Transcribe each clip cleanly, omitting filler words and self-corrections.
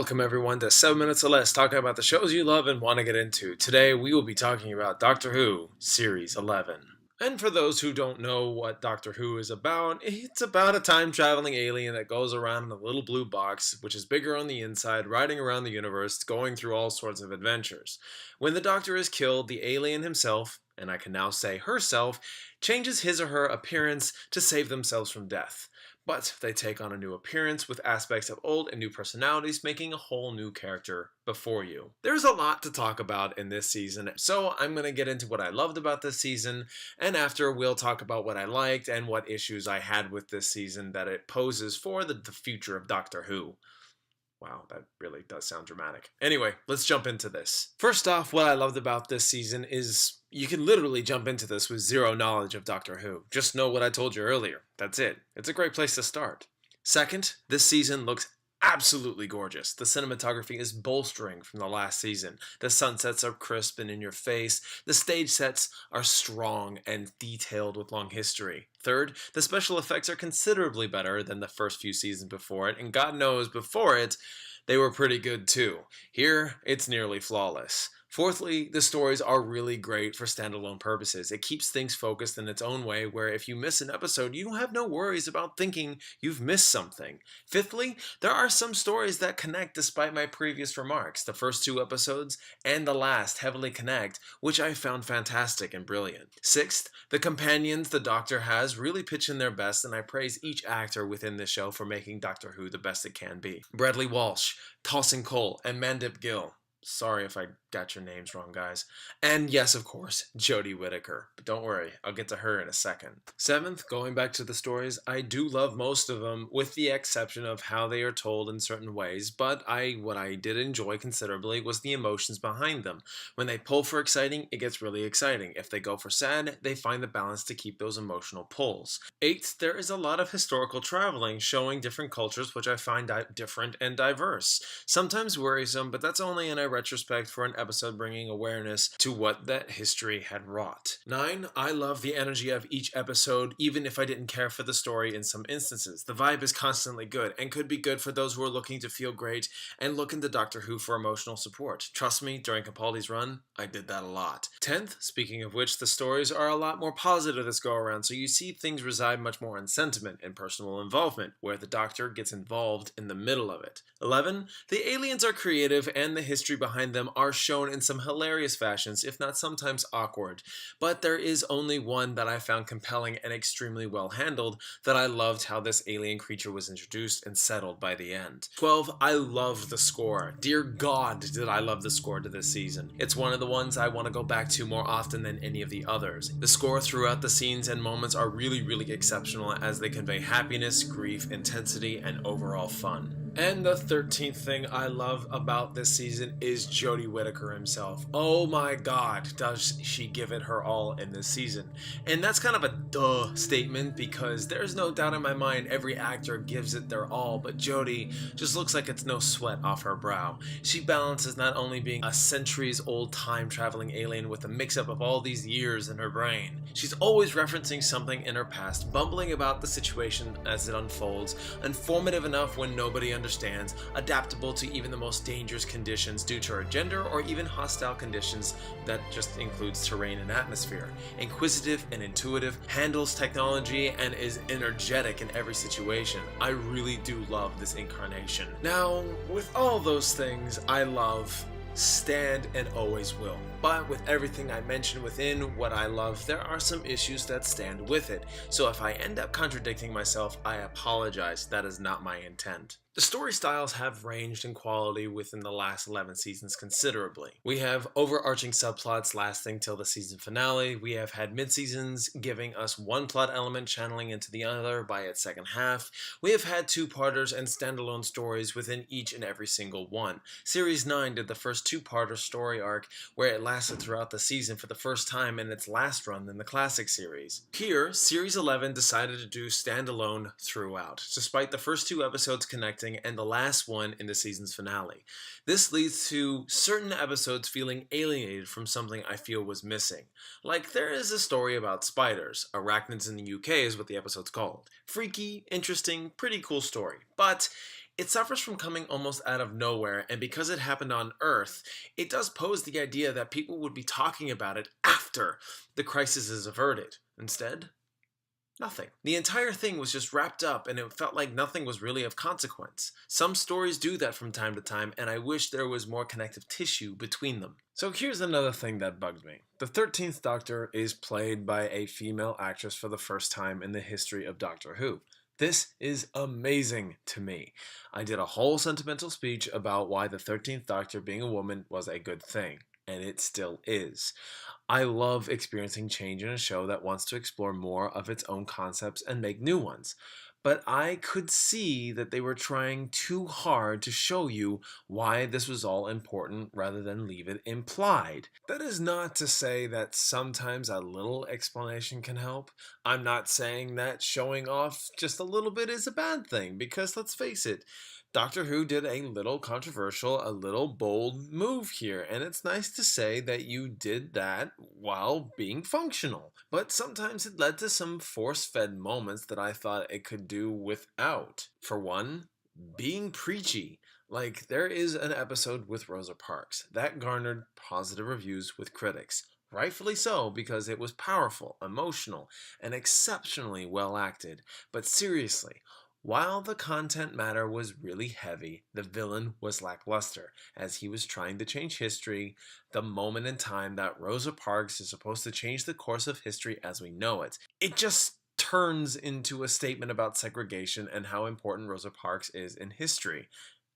Welcome everyone to 7 Minutes or Less, talking about the shows you love and want to get into. Today we will be talking about Doctor Who, Series 11. And for those who don't know what Doctor Who is about, it's about a time-traveling alien that goes around in a little blue box, which is bigger on the inside, riding around the universe, going through all sorts of adventures. When the Doctor is killed, the alien himself, and I can now say herself, changes his or her appearance to save themselves from death. But they take on a new appearance with aspects of old and new personalities, making a whole new character before you. There's a lot to talk about in this season, so I'm going to get into what I loved about this season, and after we'll talk about what I liked and what issues I had with this season that it poses for the future of Doctor Who. Wow, that really does sound dramatic. Anyway, let's jump into this. First off, what I loved about this season is you can literally jump into this with zero knowledge of Doctor Who. Just know what I told you earlier. That's it. It's a great place to start. Second, this season looks absolutely gorgeous. The cinematography is bolstering from the last season. The sunsets are crisp and in your face. The stage sets are strong and detailed with long history. Third, the special effects are considerably better than the first few seasons before it, and God knows before it, they were pretty good too. Here, it's nearly flawless. Fourthly, the stories are really great for standalone purposes. It keeps things focused in its own way, where if you miss an episode, you don't have no worries about thinking you've missed something. Fifthly, there are some stories that connect despite my previous remarks. The first two episodes and the last heavily connect, which I found fantastic and brilliant. Sixth, the companions the Doctor has really pitch in their best, and I praise each actor within this show for making Doctor Who the best it can be. Bradley Walsh, Tosin Cole, and Mandip Gill. Sorry if I got your names wrong, guys. And yes, of course, Jodie Whittaker. But don't worry, I'll get to her in a second. Seventh, going back to the stories, I do love most of them, with the exception of how they are told in certain ways, but what I did enjoy considerably was the emotions behind them. When they pull for exciting, it gets really exciting. If they go for sad, they find the balance to keep those emotional pulls. Eighth, there is a lot of historical traveling, showing different cultures, which I find different and diverse. Sometimes worrisome, but that's only in a retrospect for an episode bringing awareness to what that history had wrought. 9, I love the energy of each episode, even if I didn't care for the story in some instances. The vibe is constantly good, and could be good for those who are looking to feel great and look into Doctor Who for emotional support. Trust me, during Capaldi's run, I did that a lot. 10th, speaking of which, the stories are a lot more positive this go around, so you see things reside much more in sentiment and personal involvement, where the Doctor gets involved in the middle of it. 11, the aliens are creative, and the history behind them are shown in some hilarious fashions, if not sometimes awkward. But there is only one that I found compelling and extremely well handled, that I loved how this alien creature was introduced and settled by the end. 12, I loved the score. Dear God, did I love the score to this season. It's one of the ones I want to go back to more often than any of the others. The score throughout the scenes and moments are really exceptional, as they convey happiness, grief, intensity, and overall fun. And the 13th thing I love about this season is Jodie Whittaker himself. Oh my God, does she give it her all in this season. And that's kind of a duh statement, because there's no doubt in my mind every actor gives it their all, but Jodie just looks like it's no sweat off her brow. She balances not only being a centuries-old time-traveling alien with a mix-up of all these years in her brain, she's always referencing something in her past, bumbling about the situation as it unfolds, informative enough when nobody understands, adaptable to even the most dangerous conditions due to her gender, or even hostile conditions that just includes terrain and atmosphere. Inquisitive and intuitive, handles technology, and is energetic in every situation. I really do love this incarnation. Now, with all those things I love, stand and always will. But with everything I mentioned within what I love, there are some issues that stand with it. So if I end up contradicting myself, I apologize. That is not my intent. The story styles have ranged in quality within the last 11 seasons considerably. We have overarching subplots lasting till the season finale. We have had mid-seasons giving us one plot element channeling into the other by its second half. We have had two-parters and standalone stories within each and every single one. Series 9 did the first two-parter story arc, where it lasted throughout the season for the first time in its last run in the classic series. Here, Series 11 decided to do standalone throughout, despite the first two episodes connecting and the last one in the season's finale. This leads to certain episodes feeling alienated from something I feel was missing. Like, there is a story about spiders. Arachnids in the UK is what the episode's called. Freaky, interesting, pretty cool story. But It suffers from coming almost out of nowhere, and because it happened on Earth, it does pose the idea that people would be talking about it after the crisis is averted. Instead, nothing. The entire thing was just wrapped up, and it felt like nothing was really of consequence. Some stories do that from time to time, and I wish there was more connective tissue between them. So here's another thing that bugged me. The 13th Doctor is played by a female actress for the first time in the history of Doctor Who. This is amazing to me. I did a whole sentimental speech about why the 13th Doctor being a woman was a good thing, and it still is. I love experiencing change in a show that wants to explore more of its own concepts and make new ones. But I could see that they were trying too hard to show you why this was all important rather than leave it implied. That is not to say that sometimes a little explanation can help. I'm not saying that showing off just a little bit is a bad thing, because let's face it, Doctor Who did a little controversial, a little bold move here, and it's nice to say that you did that while being functional. But sometimes it led to some force-fed moments that I thought it could do without. For one, being preachy. Like, there is an episode with Rosa Parks that garnered positive reviews with critics. Rightfully so, because it was powerful, emotional, and exceptionally well acted. But seriously, while the content matter was really heavy, the villain was lackluster, as he was trying to change history, the moment in time that Rosa Parks is supposed to change the course of history as we know it. It just turns into a statement about segregation and how important Rosa Parks is in history,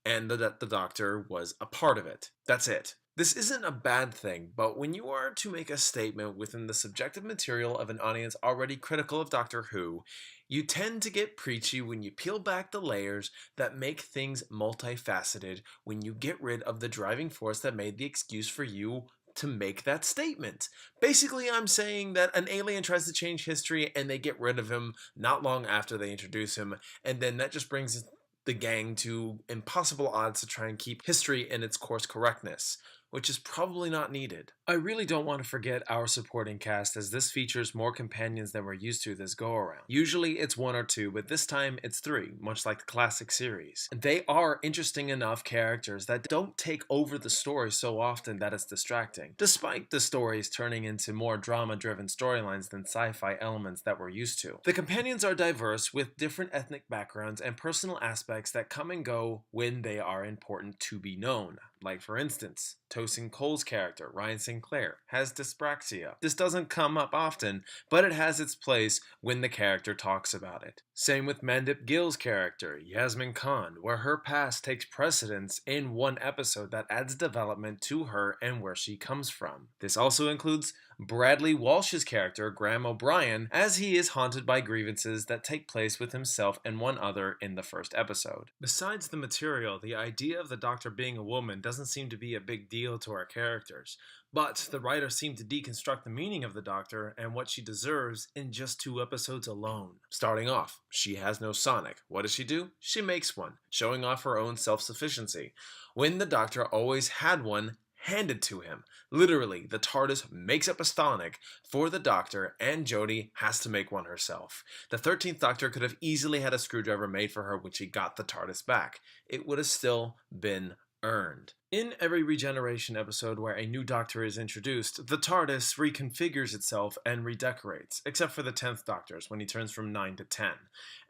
and that the Doctor was a part of it. That's it. This isn't a bad thing, but when you are to make a statement within the subjective material of an audience already critical of Doctor Who, you tend to get preachy when you peel back the layers that make things multifaceted, when you get rid of the driving force that made the excuse for you to make that statement. Basically, I'm saying that an alien tries to change history and they get rid of him not long after they introduce him, and then that just brings the gang to impossible odds to try and keep history in its course correctness, which is probably not needed. I really don't want to forget our supporting cast, as this features more companions than we're used to this go-around. Usually it's 1 or 2, but this time it's 3, much like the classic series. They are interesting enough characters that don't take over the story so often that it's distracting, despite the stories turning into more drama-driven storylines than sci-fi elements that we're used to. The companions are diverse, with different ethnic backgrounds and personal aspects that come and go when they are important to be known. Like, for instance, Tosin Cole's character, Ryan Sinclair, has dyspraxia. This doesn't come up often, but it has its place when the character talks about it. Same with Mandip Gill's character, Yasmin Khan, where her past takes precedence in one episode that adds development to her and where she comes from. This also includes Bradley Walsh's character, Graham O'Brien, as he is haunted by grievances that take place with himself and one other in the first episode. Besides the material, the idea of the Doctor being a woman doesn't seem to be a big deal to our characters, but the writers seem to deconstruct the meaning of the Doctor and what she deserves in just 2 episodes alone. Starting off, she has no Sonic. What does she do? She makes one, showing off her own self-sufficiency, when the Doctor always had one handed to him. Literally, the TARDIS makes up a Sonic for the Doctor, and Jodie has to make one herself. The 13th Doctor could have easily had a screwdriver made for her when she got the TARDIS back. It would have still been earned. In every regeneration episode where a new Doctor is introduced, the TARDIS reconfigures itself and redecorates, except for the 10th Doctor's when he turns from 9 to 10.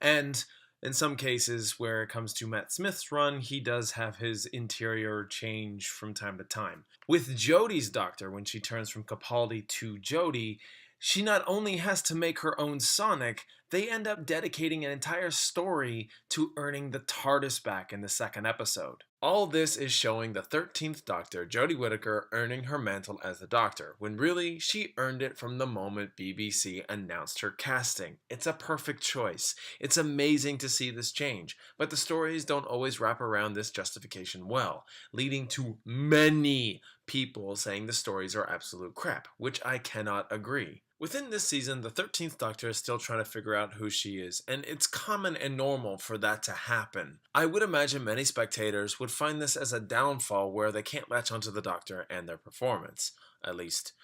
And in some cases, where it comes to Matt Smith's run, he does have his interior change from time to time. With Jodie's Doctor, when she turns from Capaldi to Jodie, she not only has to make her own Sonic, they end up dedicating an entire story to earning the TARDIS back in the 2nd episode. All this is showing the 13th Doctor, Jodie Whittaker, earning her mantle as the Doctor, when really she earned it from the moment BBC announced her casting. It's a perfect choice. It's amazing to see this change, but the stories don't always wrap around this justification well, leading to many people saying the stories are absolute crap, which I cannot agree. Within this season, the 13th Doctor is still trying to figure out who she is, and it's common and normal for that to happen. I would imagine many spectators would find this as a downfall where they can't latch onto the Doctor and their performance. At least,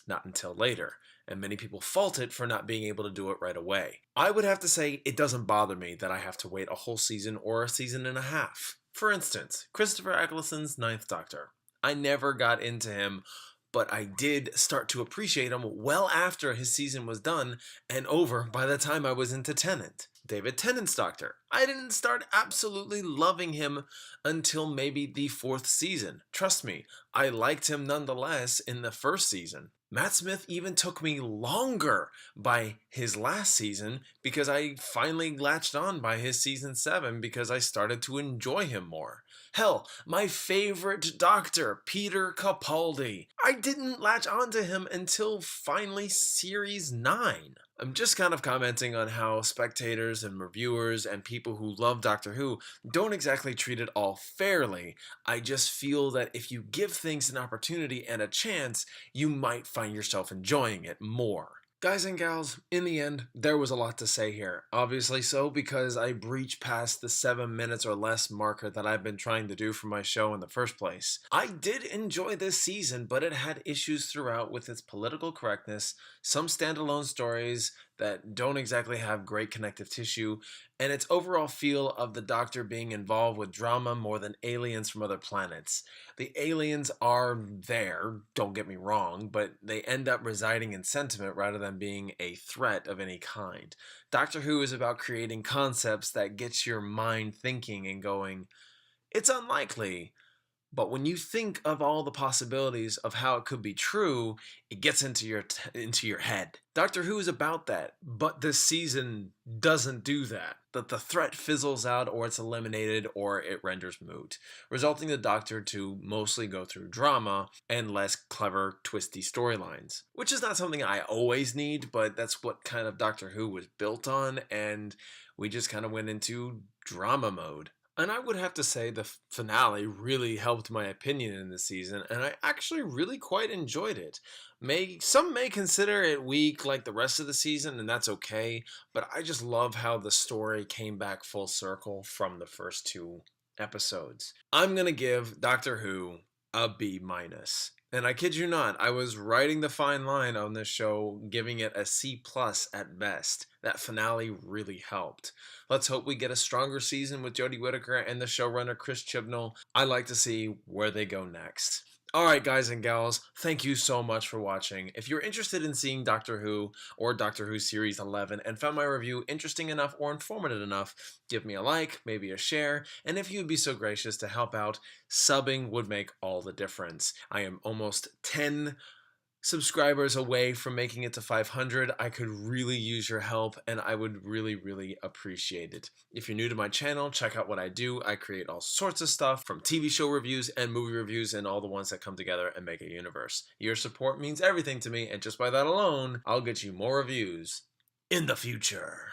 not until later. and many people fault it for not being able to do it right away. I would have to say it doesn't bother me that I have to wait a whole season or a season and a half. For instance, Christopher Eccleston's Ninth Doctor. I never got into him, but I did start to appreciate him well after his season was done and over by the time I was into Tennant. David Tennant's Doctor. I didn't start absolutely loving him until maybe the 4th season. Trust me, I liked him nonetheless in the 1st season. Matt Smith even took me longer by his last season because I finally latched on by his season 7 because I started to enjoy him more. Hell, my favorite Doctor, Peter Capaldi. I didn't latch onto him until finally series 9. I'm just kind of commenting on how spectators and reviewers and people who love Doctor Who don't exactly treat it all fairly. I just feel that if you give things an opportunity and a chance, you might find yourself enjoying it more. Guys and gals, in the end, there was a lot to say here. Obviously so, because I breached past the 7 minutes or less marker that I've been trying to do for my show in the first place. I did enjoy this season, but it had issues throughout with its political correctness, some standalone stories that don't exactly have great connective tissue, and its overall feel of the Doctor being involved with drama more than aliens from other planets. The aliens are there, don't get me wrong, but they end up residing in sentiment rather than being a threat of any kind. Doctor Who is about creating concepts that gets your mind thinking and going, it's unlikely. But when you think of all the possibilities of how it could be true, it gets into your head. Doctor Who is about that, but this season doesn't do that. That the threat fizzles out, or it's eliminated, or it renders moot, resulting the Doctor to mostly go through drama and less clever, twisty storylines. Which is not something I always need, but that's what kind of Doctor Who was built on, and we just kind of went into drama mode. And I would have to say the finale really helped my opinion in the season, and I actually really quite enjoyed it. Some may consider it weak like the rest of the season, and that's okay, but I just love how the story came back full circle from the first 2 episodes. I'm gonna give Doctor Who a B-. And I kid you not, I was riding the fine line on this show, giving it a C+ at best. That finale really helped. Let's hope we get a stronger season with Jodie Whittaker and the showrunner Chris Chibnall. I'd like to see where they go next. Alright guys and gals, thank you so much for watching. If you're interested in seeing Doctor Who or Doctor Who Series 11 and found my review interesting enough or informative enough, give me a like, maybe a share, and if you'd be so gracious to help out, subbing would make all the difference. I am almost 10 subscribers away from making it to 500. I could really use your help, and I would really appreciate it. If you're new to my channel, check out what I do. I create all sorts of stuff, from TV show reviews and movie reviews and all the ones that come together and make a universe. Your support means everything to me, and just by that alone, I'll get you more reviews in the future.